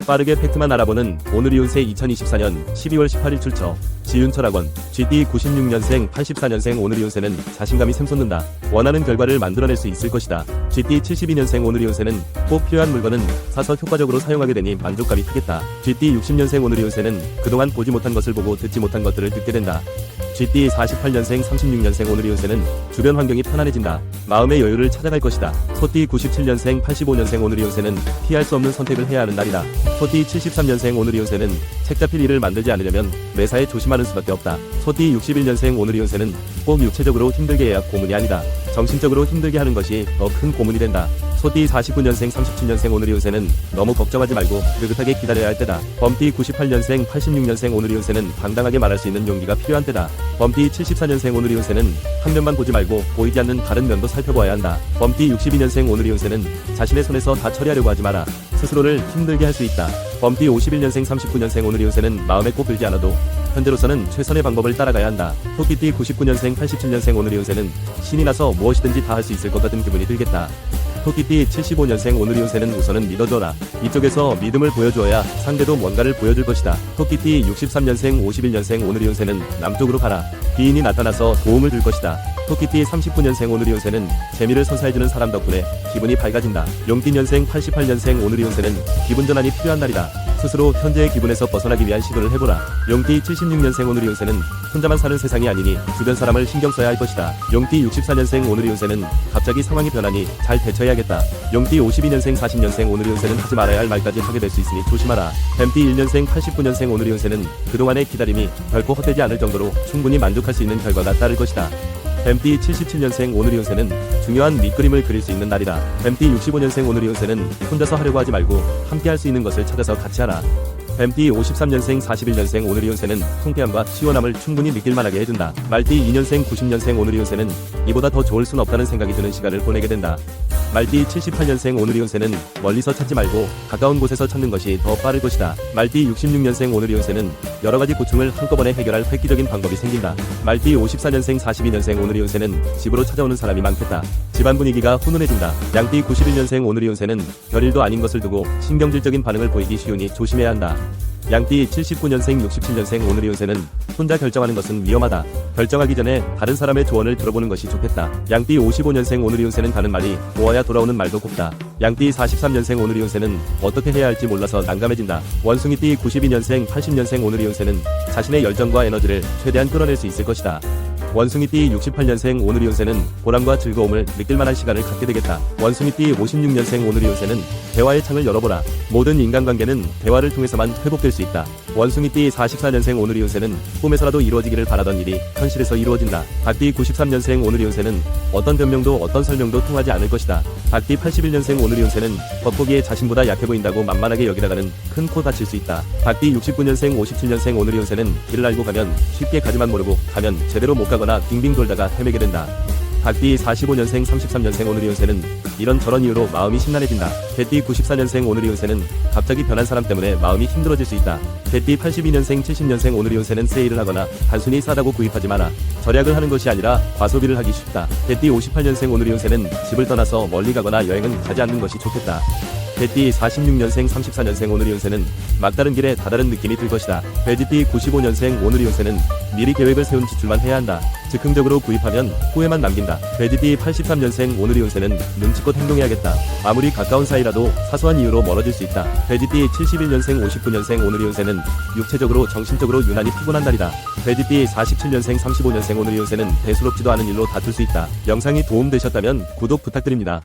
빠르게 팩트만 알아보는 오늘의 운세 2024년 12월 18일 출처. 지윤철학원. GT 96년생 84년생 오늘의 운세는 자신감이 샘솟는다. 원하는 결과를 만들어낼 수 있을 것이다. GT 72년생 오늘의 운세는 꼭 필요한 물건은 사서 효과적으로 사용하게 되니 만족감이 크겠다. GT 60년생 오늘의 운세는 그동안 보지 못한 것을 보고 듣지 못한 것들을 듣게 된다. GT 48년생 36년생 오늘의 운세는 주변 환경이 편안해진다. 마음의 여유를 찾아갈 것이다. 소띠 97년생 85년생 오늘의 운세는 피할 수 없는 선택을 해야 하는 날이다. 소띠 73년생 오늘의 운세는 책 잡힐 일을 만들지 않으려면 매사에 조심하는 수밖에 없다. 소띠 61년생 오늘의 운세는 꼭 육체적으로 힘들게 해야 고문이 아니다. 정신적으로 힘들게 하는 것이 더 큰 고문이 된다. 소띠 49년생 37년생 오늘의 운세는 너무 걱정하지 말고 느긋하게 기다려야 할 때다. 범띠 98년생 86년생 오늘의 운세는 당당하게 말할 수 있는 용기가 필요한 때다. 범띠 74년생 오늘의 운세는 한 면만 보지 말고 보이지 않는 다른 면도 살펴보아야 한다. 범띠 62년생 오늘의 운세는 자신의 손에서 다 처리하려고 하지 마라. 스스로를 힘들게 할 수 있다. 범띠 51년생 39년생 오늘의 운세는 마음에 꼭 들지 않아도 현재로서는 최선의 방법을 따라가야 한다. 토끼띠 99년생 87년생 오늘의 운세는 신이 나서 무엇이든지 다 할 수 있을 것 같은 기분이 들겠다. 토끼띠 75년생 오늘의 운세는 우선은 믿어줘라. 이쪽에서 믿음을 보여주어야 상대도 뭔가를 보여줄 것이다. 토끼띠 63년생 51년생 오늘의 운세는 남쪽으로 가라. 귀인이 나타나서 도움을 줄 것이다. 토끼띠 39년생 오늘의 운세는 재미를 선사해주는 사람 덕분에 기분이 밝아진다. 용띠년생 88년생 오늘의 운세는 기분 전환이 필요한 날이다. 스스로 현재의 기분에서 벗어나기 위한 시도를 해보라. 용띠 76년생 오늘의 운세는 혼자만 사는 세상이 아니니 주변 사람을 신경 써야 할 것이다. 용띠 64년생 오늘의 운세는 갑자기 상황이 변하니 잘 대처해야겠다. 용띠 52년생 40년생 오늘의 운세는 하지 말아야 할 말까지 하게 될 수 있으니 조심하라. 뱀띠 1년생 89년생 오늘의 운세는 그동안의 기다림이 결코 헛되지 않을 정도로 충분히 만족할 수 있는 결과가 따를 것이다. 뱀띠 77년생 오늘의 운세는 중요한 밑그림을 그릴 수 있는 날이다. 뱀띠 65년생 오늘의 운세는 혼자서 하려고 하지 말고 함께 할 수 있는 것을 찾아서 같이 하라. 뱀띠 53년생 41년생 오늘의 운세는 통쾌함과 시원함을 충분히 느낄만하게 해준다. 말띠 2년생 90년생 오늘의 운세는 이보다 더 좋을 순 없다는 생각이 드는 시간을 보내게 된다. 말띠 78년생 오늘의 운세는 멀리서 찾지 말고 가까운 곳에서 찾는 것이 더 빠를 것이다. 말띠 66년생 오늘의 운세는 여러가지 고충을 한꺼번에 해결할 획기적인 방법이 생긴다. 말띠 54년생 42년생 오늘의 운세는 집으로 찾아오는 사람이 많겠다. 집안 분위기가 훈훈해진다. 양띠 91년생 오늘의 운세는 별일도 아닌 것을 두고 신경질적인 반응을 보이기 쉬우니 조심해야 한다. 양띠 79년생 67년생 오늘의 운세는 혼자 결정하는 것은 위험하다. 결정하기 전에 다른 사람의 조언을 들어보는 것이 좋겠다. 양띠 55년생 오늘의 운세는 가는 말이 모아야 돌아오는 말도 곱다. 양띠 43년생 오늘의 운세는 어떻게 해야 할지 몰라서 난감해진다. 원숭이띠 92년생 80년생 오늘의 운세는 자신의 열정과 에너지를 최대한 끌어낼 수 있을 것이다. 원숭이띠 68년생 오늘의 운세는 보람과 즐거움을 느낄만한 시간을 갖게 되겠다. 원숭이띠 56년생 오늘의 운세는 대화의 창을 열어보라. 모든 인간관계는 대화를 통해서만 회복될 수 있다. 원숭이띠 44년생 오늘의 운세는 꿈에서라도 이루어지기를 바라던 일이 현실에서 이루어진다. 닭띠 93년생 오늘의 운세는 어떤 변명도 어떤 설명도 통하지 않을 것이다. 닭띠 81년생 오늘의 운세는 겉보기에 자신보다 약해 보인다고 만만하게 여기다가는 큰 코 다칠 수 있다. 닭띠 69년생 57년생 오늘의 운세는 길을 알고 가면 쉽게 가지만 모르고 가면 제대로 못 가거나 빙빙 돌다가 헤매게 된다. 닭띠 45년생 33년생 오늘의 운세는 이런저런 이유로 마음이 심란해진다. 개띠 94년생 오늘의 운세는 갑자기 변한 사람 때문에 마음이 힘들어질 수 있다. 개띠 82년생 70년생 오늘의 운세는 세일을 하거나 단순히 싸다고 구입하지 마라. 절약을 하는 것이 아니라 과소비를 하기 쉽다. 개띠 58년생 오늘의 운세는 집을 떠나서 멀리 가거나 여행은 가지 않는 것이 좋겠다. 개띠 46년생 34년생 오늘의 운세는 막다른 길에 다다른 느낌이 들 것이다. 돼지띠 95년생 오늘의 운세는 미리 계획을 세운 지출만 해야 한다. 즉흥적으로 구입하면 후회만 남긴다. 돼지띠 83년생 오늘의 운세는 눈치껏 행동해야겠다. 아무리 가까운 사이라도 사소한 이유로 멀어질 수 있다. 돼지띠 71년생 59년생 오늘의 운세는 육체적으로 정신적으로 유난히 피곤한 날이다. 돼지띠 47년생 35년생 오늘의 운세는 대수롭지도 않은 일로 다툴 수 있다. 영상이 도움되셨다면 구독 부탁드립니다.